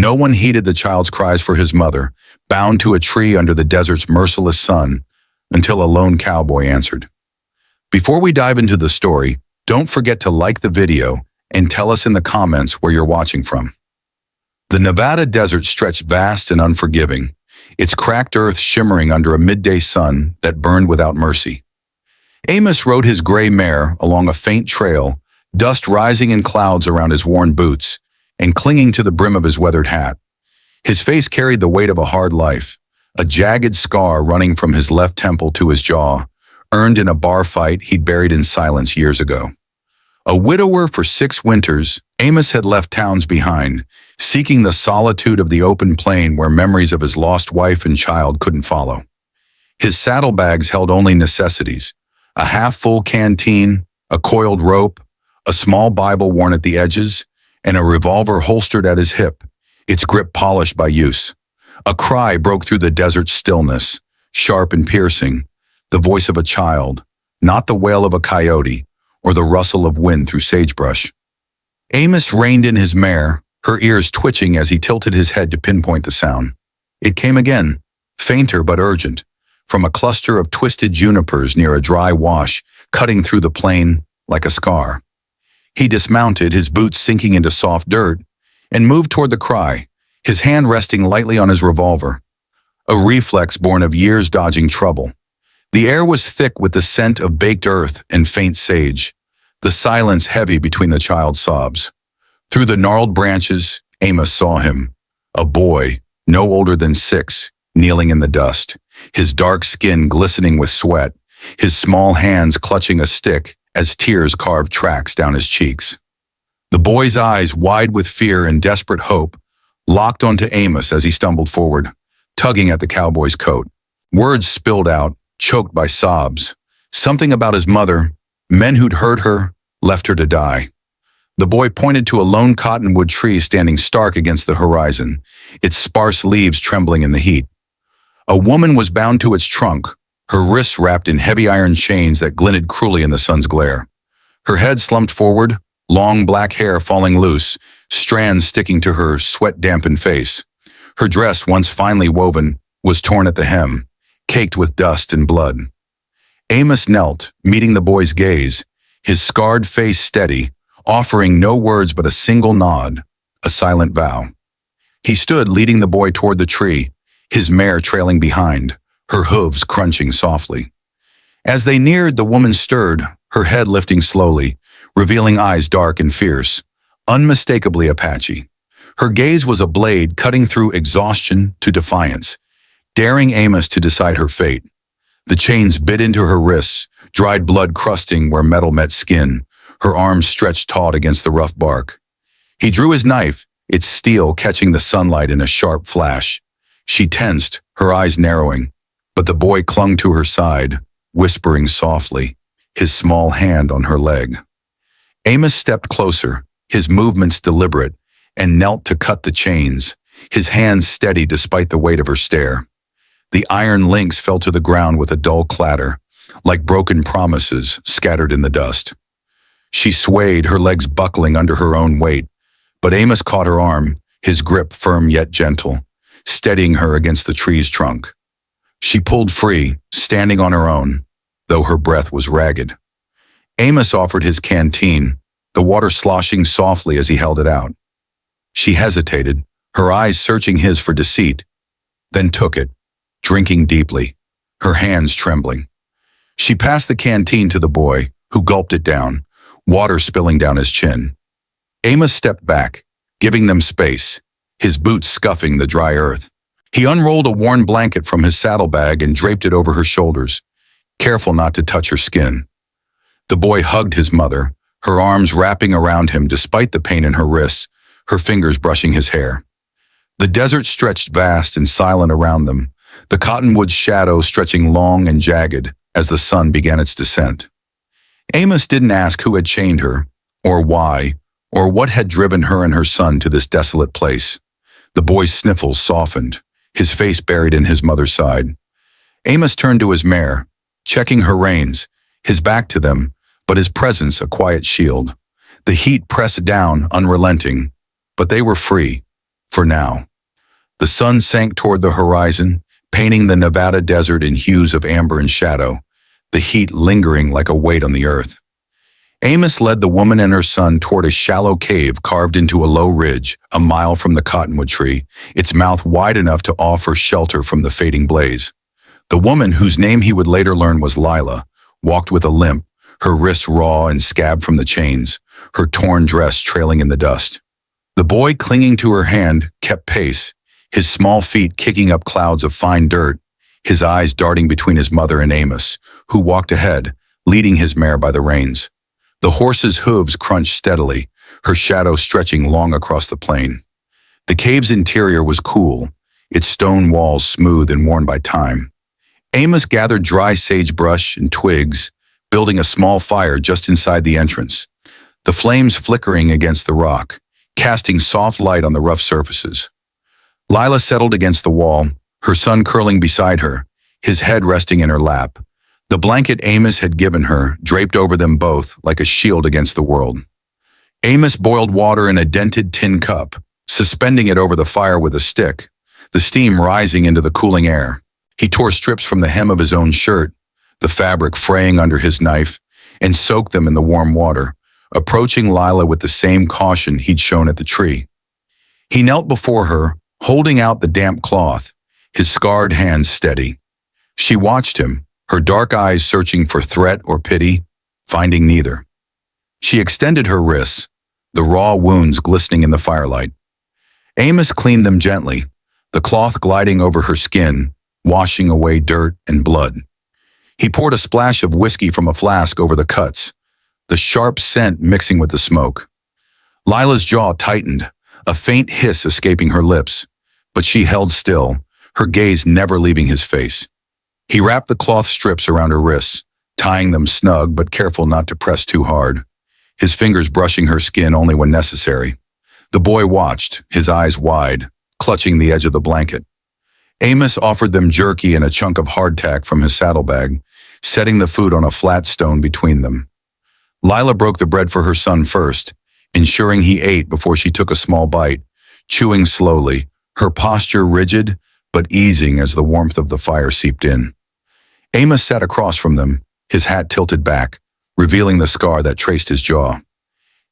No one heeded the child's cries for his mother, bound to a tree under the desert's merciless sun, until a lone cowboy answered. Before we dive into the story, don't forget to like the video and tell us in the comments where you're watching from. The Nevada desert stretched vast and unforgiving, its cracked earth shimmering under a midday sun that burned without mercy. Amos rode his gray mare along a faint trail, dust rising in clouds around his worn boots and clinging to the brim of his weathered hat. His face carried the weight of a hard life, a jagged scar running from his left temple to his jaw, earned in a bar fight he'd buried in silence years ago. A widower for 6 winters, Amos had left towns behind, seeking the solitude of the open plain where memories of his lost wife and child couldn't follow. His saddlebags held only necessities: a half-full canteen, a coiled rope, a small Bible worn at the edges, and a revolver holstered at his hip, its grip polished by use. A cry broke through the desert's stillness, sharp and piercing, the voice of a child, not the wail of a coyote or the rustle of wind through sagebrush. Amos reined in his mare, her ears twitching as he tilted his head to pinpoint the sound. It came again, fainter but urgent, from a cluster of twisted junipers near a dry wash, cutting through the plain like a scar. He dismounted, his boots sinking into soft dirt, and moved toward the cry, his hand resting lightly on his revolver, a reflex born of years dodging trouble. The air was thick with the scent of baked earth and faint sage, the silence heavy between the child's sobs. Through the gnarled branches, Amos saw him, a boy, no older than 6, kneeling in the dust, his dark skin glistening with sweat, his small hands clutching a stick as tears carved tracks down his cheeks. The boy's eyes, wide with fear and desperate hope, locked onto Amos as he stumbled forward, tugging at the cowboy's coat. Words spilled out, choked by sobs. Something about his mother, men who'd hurt her, left her to die. The boy pointed to a lone cottonwood tree standing stark against the horizon, its sparse leaves trembling in the heat. A woman was bound to its trunk, her wrists wrapped in heavy iron chains that glinted cruelly in the sun's glare. Her head slumped forward, long black hair falling loose, strands sticking to her sweat-dampened face. Her dress, once finely woven, was torn at the hem, caked with dust and blood. Amos knelt, meeting the boy's gaze, his scarred face steady, offering no words but a single nod, a silent vow. He stood leading the boy toward the tree, his mare trailing behind, her hooves crunching softly. As they neared, the woman stirred, her head lifting slowly, revealing eyes dark and fierce, unmistakably Apache. Her gaze was a blade cutting through exhaustion to defiance, daring Amos to decide her fate. The chains bit into her wrists, dried blood crusting where metal met skin, her arms stretched taut against the rough bark. He drew his knife, its steel catching the sunlight in a sharp flash. She tensed, her eyes narrowing, but the boy clung to her side, whispering softly, his small hand on her leg. Amos stepped closer, his movements deliberate, and knelt to cut the chains, his hands steady despite the weight of her stare. The iron links fell to the ground with a dull clatter, like broken promises scattered in the dust. She swayed, her legs buckling under her own weight, but Amos caught her arm, his grip firm yet gentle, steadying her against the tree's trunk. She pulled free, standing on her own, though her breath was ragged. Amos offered his canteen, the water sloshing softly as he held it out. She hesitated, her eyes searching his for deceit, then took it, drinking deeply, her hands trembling. She passed the canteen to the boy, who gulped it down, water spilling down his chin. Amos stepped back, giving them space, his boots scuffing the dry earth. He unrolled a worn blanket from his saddlebag and draped it over her shoulders, careful not to touch her skin. The boy hugged his mother, her arms wrapping around him despite the pain in her wrists, her fingers brushing his hair. The desert stretched vast and silent around them, the cottonwood shadow stretching long and jagged as the sun began its descent. Amos didn't ask who had chained her, or why, or what had driven her and her son to this desolate place. The boy's sniffles softened, his face buried in his mother's side. Amos turned to his mare, checking her reins, his back to them, but his presence a quiet shield. The heat pressed down, unrelenting, but they were free For now. The sun sank toward the horizon, painting the Nevada desert in hues of amber and shadow, the heat lingering like a weight on the earth. Amos led the woman and her son toward a shallow cave carved into a low ridge, a mile from the cottonwood tree, its mouth wide enough to offer shelter from the fading blaze. The woman, whose name he would later learn was Lila, walked with a limp, her wrists raw and scabbed from the chains, her torn dress trailing in the dust. The boy, clinging to her hand, kept pace, his small feet kicking up clouds of fine dirt, his eyes darting between his mother and Amos, who walked ahead, leading his mare by the reins. The horse's hooves crunched steadily, her shadow stretching long across the plain. The cave's interior was cool, its stone walls smooth and worn by time. Amos gathered dry sagebrush and twigs, building a small fire just inside the entrance, the flames flickering against the rock, casting soft light on the rough surfaces. Lila settled against the wall, her son curling beside her, his head resting in her lap. The blanket Amos had given her draped over them both like a shield against the world. Amos boiled water in a dented tin cup, suspending it over the fire with a stick, the steam rising into the cooling air. He tore strips from the hem of his own shirt, the fabric fraying under his knife, and soaked them in the warm water, approaching Lila with the same caution he'd shown at the tree. He knelt before her, holding out the damp cloth, his scarred hands steady. She watched him, her dark eyes searching for threat or pity, finding neither. She extended her wrists, the raw wounds glistening in the firelight. Amos cleaned them gently, the cloth gliding over her skin, washing away dirt and blood. He poured a splash of whiskey from a flask over the cuts, the sharp scent mixing with the smoke. Lila's jaw tightened, a faint hiss escaping her lips, but she held still, her gaze never leaving his face. He wrapped the cloth strips around her wrists, tying them snug but careful not to press too hard, his fingers brushing her skin only when necessary. The boy watched, his eyes wide, clutching the edge of the blanket. Amos offered them jerky and a chunk of hardtack from his saddlebag, setting the food on a flat stone between them. Lila broke the bread for her son first, ensuring he ate before she took a small bite, chewing slowly, her posture rigid but easing as the warmth of the fire seeped in. Amos sat across from them, his hat tilted back, revealing the scar that traced his jaw.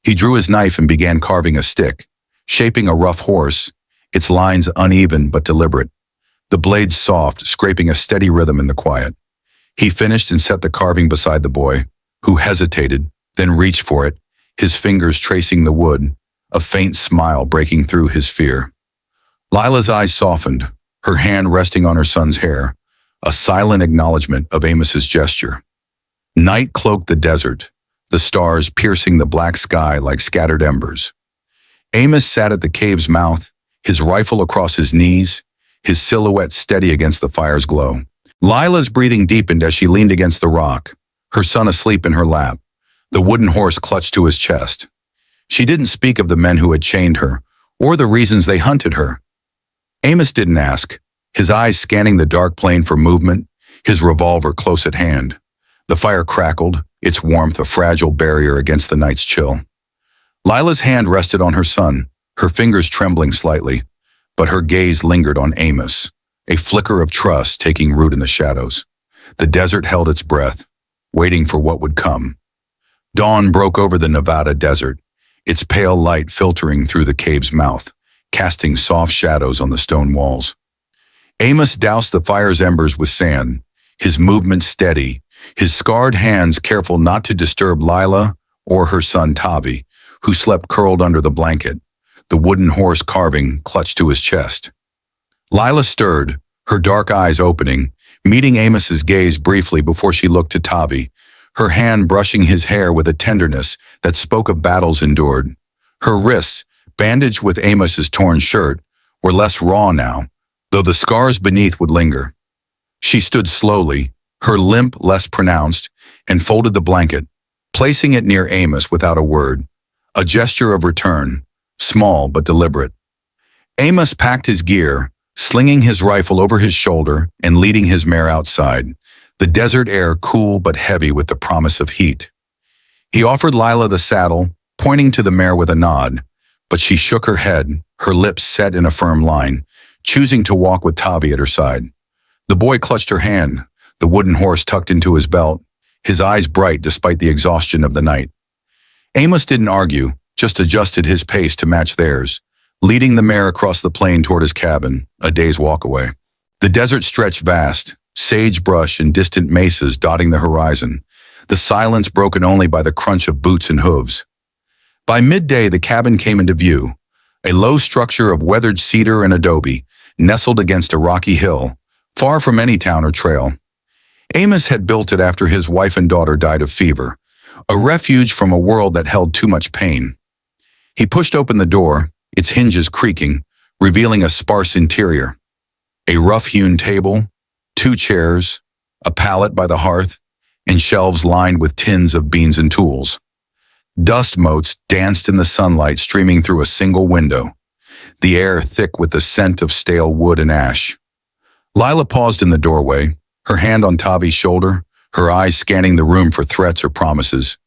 He drew his knife and began carving a stick, shaping a rough horse, its lines uneven but deliberate, the blades soft, scraping a steady rhythm in the quiet. He finished and set the carving beside the boy, who hesitated, then reached for it, his fingers tracing the wood, a faint smile breaking through his fear. Lila's eyes softened, her hand resting on her son's hair, a silent acknowledgement of Amos's gesture. Night cloaked the desert, the stars piercing the black sky like scattered embers. Amos sat at the cave's mouth, his rifle across his knees, his silhouette steady against the fire's glow. Lila's breathing deepened as she leaned against the rock, her son asleep in her lap, the wooden horse clutched to his chest. She didn't speak of the men who had chained her, or the reasons they hunted her. Amos didn't ask, his eyes scanning the dark plain for movement, his revolver close at hand. The fire crackled, its warmth a fragile barrier against the night's chill. Lila's hand rested on her son, her fingers trembling slightly, but her gaze lingered on Amos, a flicker of trust taking root in the shadows. The desert held its breath, waiting for what would come. Dawn broke over the Nevada desert, its pale light filtering through the cave's mouth, casting soft shadows on the stone walls. Amos doused the fire's embers with sand, his movement steady, his scarred hands careful not to disturb Lila or her son Tavi, who slept curled under the blanket, the wooden horse carving clutched to his chest. Lila stirred, her dark eyes opening, meeting Amos's gaze briefly before she looked to Tavi, her hand brushing his hair with a tenderness that spoke of battles endured. Her wrists, bandaged with Amos's torn shirt, were less raw now, though the scars beneath would linger. She stood slowly, her limp less pronounced, and folded the blanket, placing it near Amos without a word, a gesture of return, small but deliberate. Amos packed his gear, slinging his rifle over his shoulder and leading his mare outside, the desert air cool but heavy with the promise of heat. He offered Lila the saddle, pointing to the mare with a nod, but she shook her head, her lips set in a firm line, choosing to walk with Tavi at her side. The boy clutched her hand, the wooden horse tucked into his belt, his eyes bright despite the exhaustion of the night. Amos didn't argue, just adjusted his pace to match theirs, leading the mare across the plain toward his cabin, a day's walk away. The desert stretched vast, sagebrush and distant mesas dotting the horizon, the silence broken only by the crunch of boots and hooves. By midday, the cabin came into view, a low structure of weathered cedar and adobe, nestled against a rocky hill, far from any town or trail. Amos had built it after his wife and daughter died of fever, a refuge from a world that held too much pain. He pushed open the door, its hinges creaking, revealing a sparse interior. A rough-hewn table, 2 chairs, a pallet by the hearth, and shelves lined with tins of beans and tools. Dust motes danced in the sunlight streaming through a single window, the air thick with the scent of stale wood and ash. Lila paused in the doorway, her hand on Tavi's shoulder, her eyes scanning the room for threats or promises.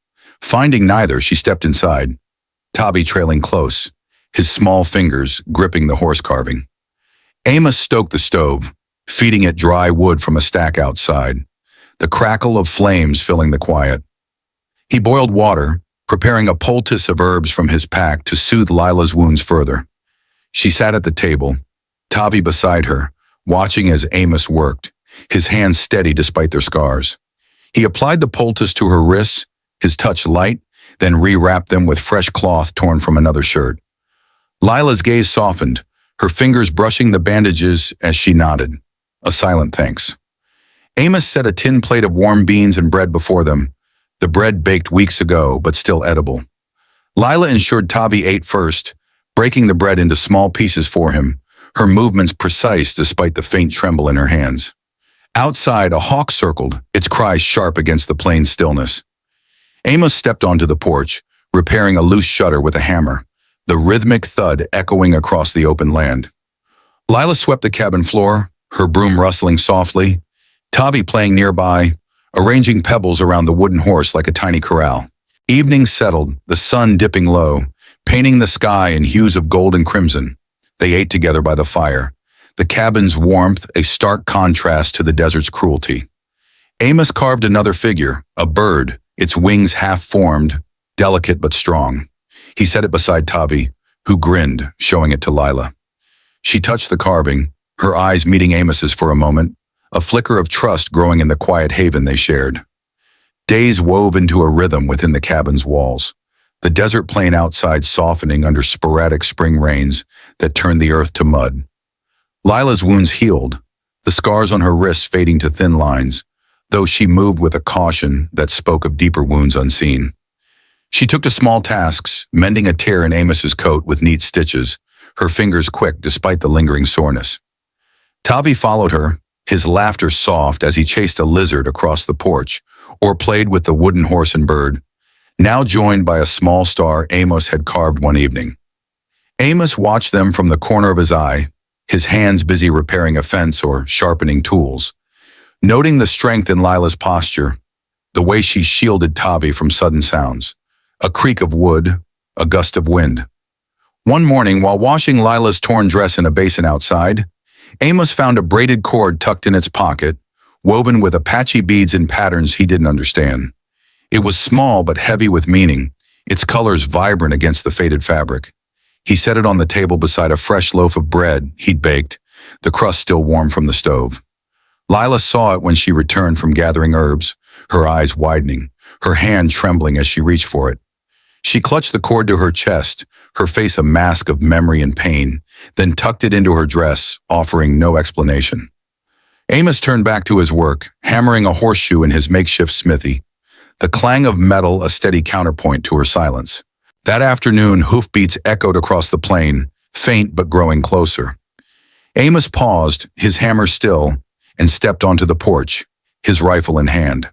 Finding neither, she stepped inside, Tavi trailing close, his small fingers gripping the horse carving. Amos stoked the stove, feeding it dry wood from a stack outside, the crackle of flames filling the quiet. He boiled water, preparing a poultice of herbs from his pack to soothe Lila's wounds further. She sat at the table, Tavi beside her, watching as Amos worked, his hands steady despite their scars. He applied the poultice to her wrists, his touch light, then rewrapped them with fresh cloth torn from another shirt. Lila's gaze softened, her fingers brushing the bandages as she nodded, a silent thanks. Amos set a tin plate of warm beans and bread before them, the bread baked weeks ago but still edible. Lila ensured Tavi ate first, breaking the bread into small pieces for him, her movements precise despite the faint tremble in her hands. Outside, a hawk circled, its cries sharp against the plain stillness. Amos stepped onto the porch, repairing a loose shutter with a hammer, the rhythmic thud echoing across the open land. Lila swept the cabin floor, her broom rustling softly, Tavi playing nearby, arranging pebbles around the wooden horse like a tiny corral. Evening settled, the sun dipping low, painting the sky in hues of gold and crimson. They ate together by the fire, the cabin's warmth a stark contrast to the desert's cruelty. Amos carved another figure, a bird, its wings half-formed, delicate but strong. He set it beside Tavi, who grinned, showing it to Lila. She touched the carving, her eyes meeting Amos's for a moment, a flicker of trust growing in the quiet haven they shared. Days wove into a rhythm within the cabin's walls, the desert plain outside softening under sporadic spring rains that turned the earth to mud. Lila's wounds healed, the scars on her wrists fading to thin lines, though she moved with a caution that spoke of deeper wounds unseen. She took to small tasks, mending a tear in Amos's coat with neat stitches, her fingers quick despite the lingering soreness. Tavi followed her, his laughter soft as he chased a lizard across the porch, or played with the wooden horse and bird, now joined by a small star Amos had carved one evening. Amos watched them from the corner of his eye, his hands busy repairing a fence or sharpening tools, noting the strength in Lila's posture, the way she shielded Tavi from sudden sounds, a creak of wood, a gust of wind. One morning, while washing Lila's torn dress in a basin outside, Amos found a braided cord tucked in its pocket, woven with Apache beads and patterns he didn't understand. It was small but heavy with meaning, its colors vibrant against the faded fabric. He set it on the table beside a fresh loaf of bread he'd baked, the crust still warm from the stove. Lila saw it when she returned from gathering herbs, her eyes widening, her hand trembling as she reached for it. She clutched the cord to her chest, her face a mask of memory and pain, then tucked it into her dress, offering no explanation. Amos turned back to his work, hammering a horseshoe in his makeshift smithy, the clang of metal a steady counterpoint to her silence. That afternoon, hoofbeats echoed across the plain, faint but growing closer. Amos paused, his hammer still, and stepped onto the porch, his rifle in hand.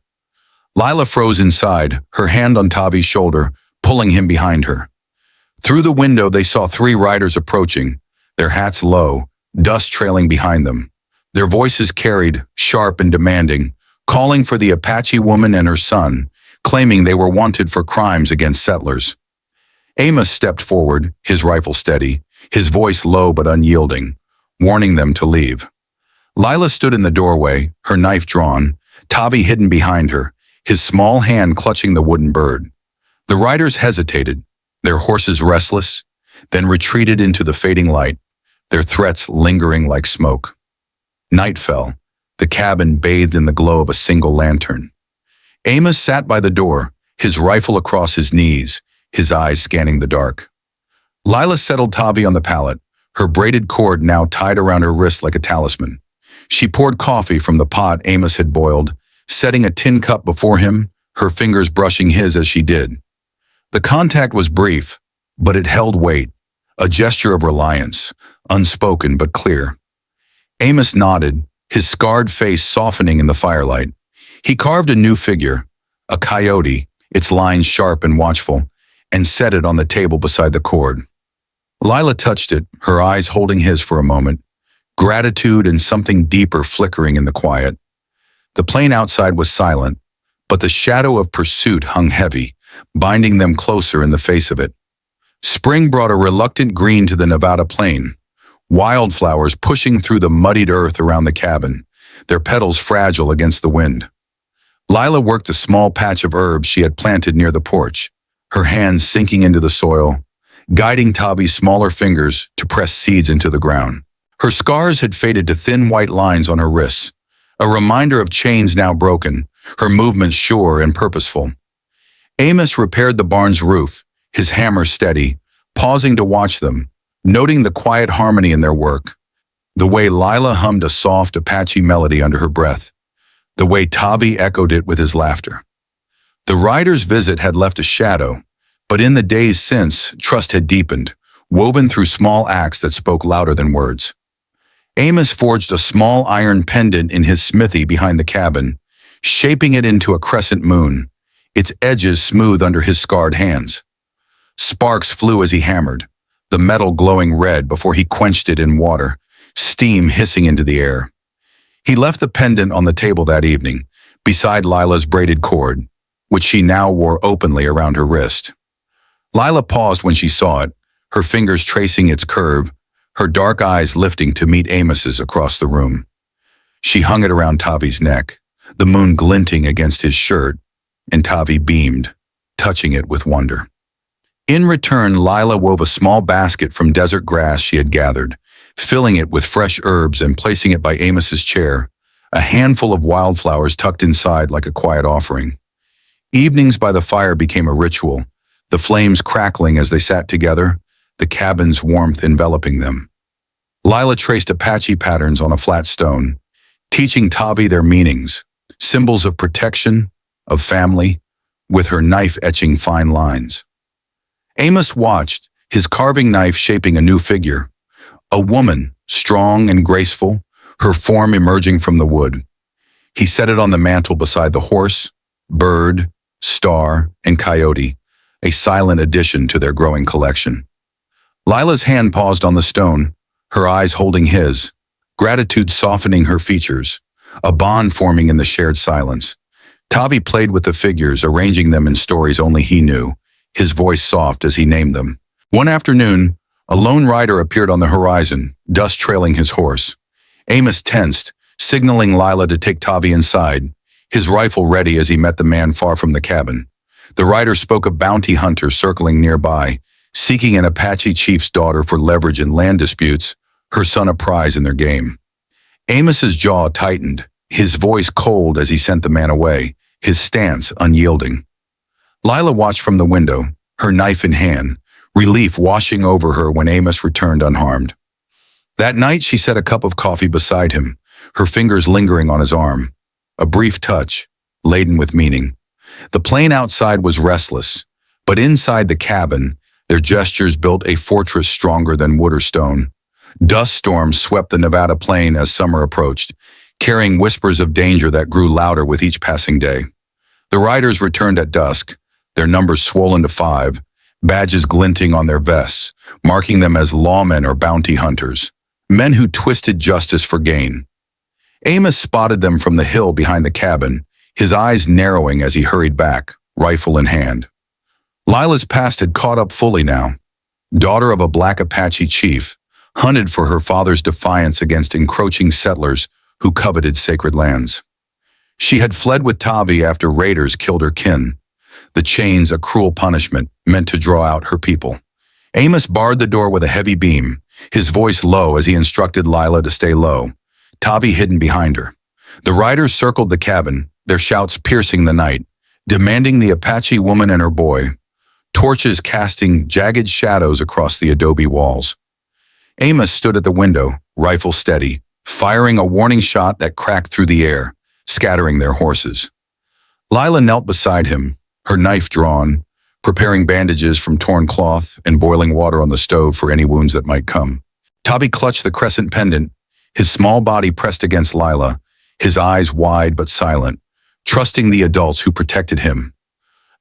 Lila froze inside, her hand on Tavi's shoulder, pulling him behind her. Through the window, they saw 3 riders approaching, their hats low, dust trailing behind them. Their voices carried, sharp and demanding, calling for the Apache woman and her son, claiming they were wanted for crimes against settlers. Amos stepped forward, his rifle steady, his voice low but unyielding, warning them to leave. Lila stood in the doorway, her knife drawn, Tavi hidden behind her, his small hand clutching the wooden bird. The riders hesitated, their horses restless, then retreated into the fading light, their threats lingering like smoke. Night fell, the cabin bathed in the glow of a single lantern. Amos sat by the door, his rifle across his knees, his eyes scanning the dark. Lila settled Tavi on the pallet, her braided cord now tied around her wrist like a talisman. She poured coffee from the pot Amos had boiled, setting a tin cup before him, her fingers brushing his as she did. The contact was brief, but it held weight, a gesture of reliance, unspoken but clear. Amos nodded, his scarred face softening in the firelight. He carved a new figure, a coyote, its lines sharp and watchful, and set it on the table beside the cord. Lila touched it, her eyes holding his for a moment, gratitude and something deeper flickering in the quiet. The plain outside was silent, but the shadow of pursuit hung heavy, binding them closer in the face of it. Spring brought a reluctant green to the Nevada plain, wildflowers pushing through the muddied earth around the cabin, their petals fragile against the wind. Lila worked the small patch of herbs she had planted near the porch, her hands sinking into the soil, guiding Tavi's smaller fingers to press seeds into the ground. Her scars had faded to thin white lines on her wrists, a reminder of chains now broken, her movements sure and purposeful. Amos repaired the barn's roof, his hammer steady, pausing to watch them, noting the quiet harmony in their work. The way Lila hummed a soft Apache melody under her breath, the way Tavi echoed it with his laughter. The rider's visit had left a shadow, but in the days since, trust had deepened, woven through small acts that spoke louder than words. Amos forged a small iron pendant in his smithy behind the cabin, shaping it into a crescent moon, its edges smooth under his scarred hands. Sparks flew as he hammered, the metal glowing red before he quenched it in water, steam hissing into the air. He left the pendant on the table that evening, beside Lila's braided cord, which she now wore openly around her wrist. Lila paused when she saw it, her fingers tracing its curve, her dark eyes lifting to meet Amos's across the room. She hung it around Tavi's neck, the moon glinting against his shirt, and Tavi beamed, touching it with wonder. In return, Lila wove a small basket from desert grass she had gathered, filling it with fresh herbs and placing it by Amos's chair, a handful of wildflowers tucked inside like a quiet offering. Evenings by the fire became a ritual, the flames crackling as they sat together, the cabin's warmth enveloping them. Lila traced Apache patterns on a flat stone, teaching Tavi their meanings, symbols of protection, of family, with her knife etching fine lines. Amos watched, his carving knife shaping a new figure, a woman, strong and graceful, her form emerging from the wood. He set it on the mantel beside the horse, bird, star, and coyote, a silent addition to their growing collection. Lila's hand paused on the stone, her eyes holding his, gratitude softening her features, a bond forming in the shared silence. Tavi played with the figures, arranging them in stories only he knew, his voice soft as he named them. One afternoon, a lone rider appeared on the horizon, dust trailing his horse. Amos tensed, signaling Lila to take Tavi inside, his rifle ready as he met the man far from the cabin. The rider spoke of bounty hunters circling nearby, seeking an Apache chief's daughter for leverage in land disputes, her son a prize in their game. Amos's jaw tightened, his voice cold as he sent the man away, his stance unyielding. Lila watched from the window, her knife in hand, relief washing over her when Amos returned unharmed. That night she set a cup of coffee beside him, her fingers lingering on his arm. A brief touch, laden with meaning. The plain outside was restless, but inside the cabin, their gestures built a fortress stronger than wood or stone. Dust storms swept the Nevada plain as summer approached, carrying whispers of danger that grew louder with each passing day. The riders returned at dusk, their numbers swollen to 5, badges glinting on their vests, marking them as lawmen or bounty hunters, men who twisted justice for gain. Amos spotted them from the hill behind the cabin, his eyes narrowing as he hurried back, rifle in hand. Lila's past had caught up fully now. daughter of a black Apache chief, hunted for her father's defiance against encroaching settlers who coveted sacred lands. She had fled with Tavi after raiders killed her kin, the chains a cruel punishment meant to draw out her people. Amos barred the door with a heavy beam, his voice low as he instructed Lila to stay low, Tavi hidden behind her. The riders circled the cabin, their shouts piercing the night, demanding the Apache woman and her boy, torches casting jagged shadows across the adobe walls. Amos stood at the window, rifle steady, firing a warning shot that cracked through the air, scattering their horses. Lila knelt beside him, her knife drawn, preparing bandages from torn cloth and boiling water on the stove for any wounds that might come. Tavi clutched the crescent pendant, his small body pressed against Lila, his eyes wide but silent, trusting the adults who protected him.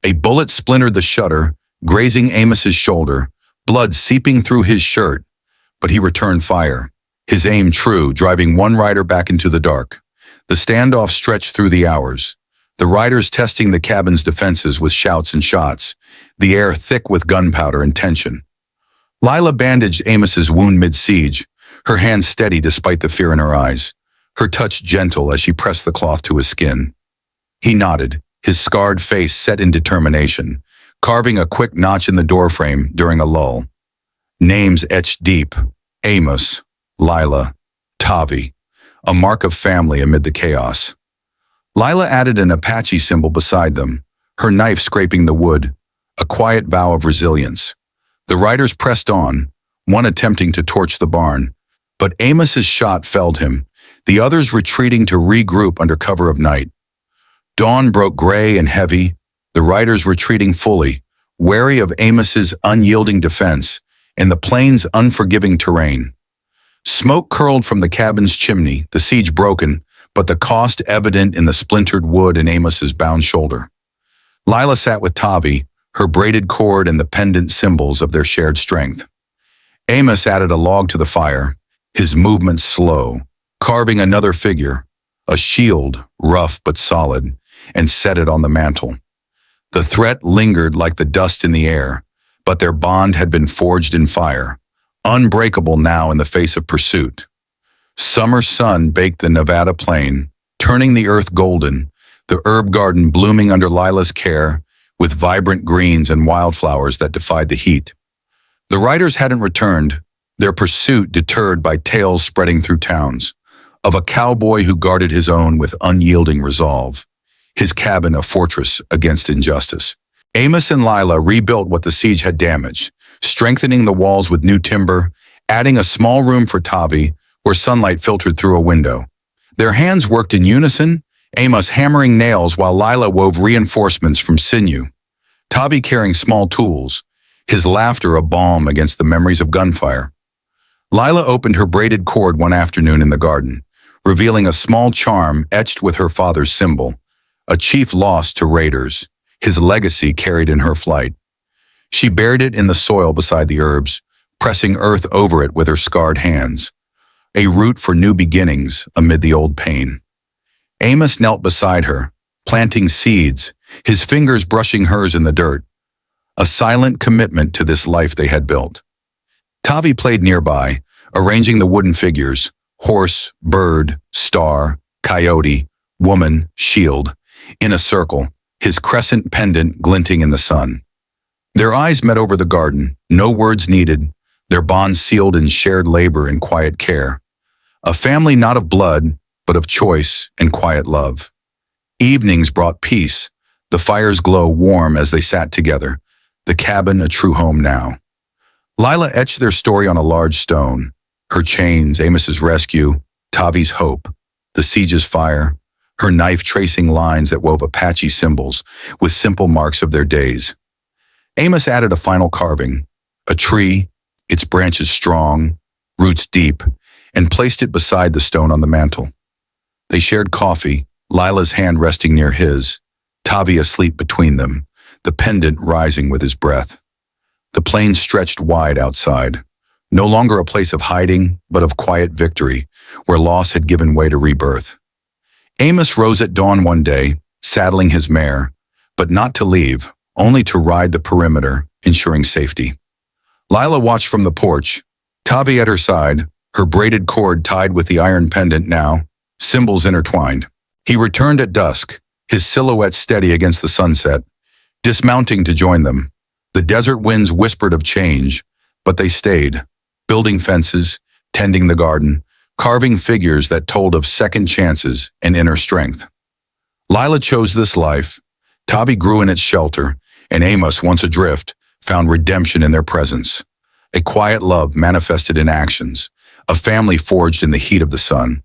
A bullet splintered the shutter, grazing Amos's shoulder, blood seeping through his shirt, but he returned fire, his aim true, driving one rider back into the dark. The standoff stretched through the hours, the riders testing the cabin's defenses with shouts and shots, the air thick with gunpowder and tension. Lila bandaged Amos's wound mid-siege, her hands steady despite the fear in her eyes, her touch gentle as she pressed the cloth to his skin. He nodded, his scarred face set in determination, carving a quick notch in the doorframe during a lull. Names etched deep: Amos, Lila, Tavi, a mark of family amid the chaos. Lila added an Apache symbol beside them, her knife scraping the wood, a quiet vow of resilience. The riders pressed on, one attempting to torch the barn, but Amos's shot felled him, the others retreating to regroup under cover of night. Dawn broke gray and heavy, the riders retreating fully, wary of Amos's unyielding defense and the plain's unforgiving terrain. Smoke curled from the cabin's chimney, the siege broken, but the cost evident in the splintered wood in Amos's bound shoulder. Lila sat with Tavi, her braided cord and the pendant symbols of their shared strength. Amos added a log to the fire, his movements slow, carving another figure, a shield, rough but solid, and set it on the mantle. The threat lingered like the dust in the air, but their bond had been forged in fire, unbreakable now in the face of pursuit. Summer sun baked the Nevada plain, turning the earth golden, the herb garden blooming under Lila's care, with vibrant greens and wildflowers that defied the heat. The riders hadn't returned, their pursuit deterred by tales spreading through towns, of a cowboy who guarded his own with unyielding resolve, his cabin a fortress against injustice. Amos and Lila rebuilt what the siege had damaged, strengthening the walls with new timber, adding a small room for Tavi where sunlight filtered through a window. Their hands worked in unison, Amos hammering nails while Lila wove reinforcements from sinew, Tavi carrying small tools, his laughter a balm against the memories of gunfire. Lila opened her braided cord one afternoon in the garden, revealing a small charm etched with her father's symbol, a chief lost to raiders, his legacy carried in her flight. She buried it in the soil beside the herbs, pressing earth over it with her scarred hands, a root for new beginnings amid the old pain. Amos knelt beside her, planting seeds, his fingers brushing hers in the dirt, a silent commitment to this life they had built. Tavi played nearby, arranging the wooden figures, horse, bird, star, coyote, woman, shield, in a circle, his crescent pendant glinting in the sun. Their eyes met over the garden, no words needed, their bonds sealed in shared labor and quiet care. A family not of blood, but of choice and quiet love. Evenings brought peace, the fire's glow warm as they sat together, the cabin a true home now. Lila etched their story on a large stone, her chains, Amos's rescue, Tavi's hope, the siege's fire, her knife tracing lines that wove Apache symbols with simple marks of their days. Amos added a final carving, a tree, its branches strong, roots deep, and placed it beside the stone on the mantel. They shared coffee, Lila's hand resting near his, Tavi asleep between them, the pendant rising with his breath. The plain stretched wide outside, no longer a place of hiding, but of quiet victory, where loss had given way to rebirth. Amos rose at dawn one day, saddling his mare, but not to leave, only to ride the perimeter, ensuring safety. Lila watched from the porch, Tavi at her side, her braided cord tied with the iron pendant now, symbols intertwined. He returned at dusk, his silhouette steady against the sunset, dismounting to join them. The desert winds whispered of change, but they stayed, building fences, tending the garden, carving figures that told of second chances and inner strength. Lila chose this life, Tavi grew in its shelter, and Amos, once adrift, found redemption in their presence. A quiet love manifested in actions, a family forged in the heat of the sun.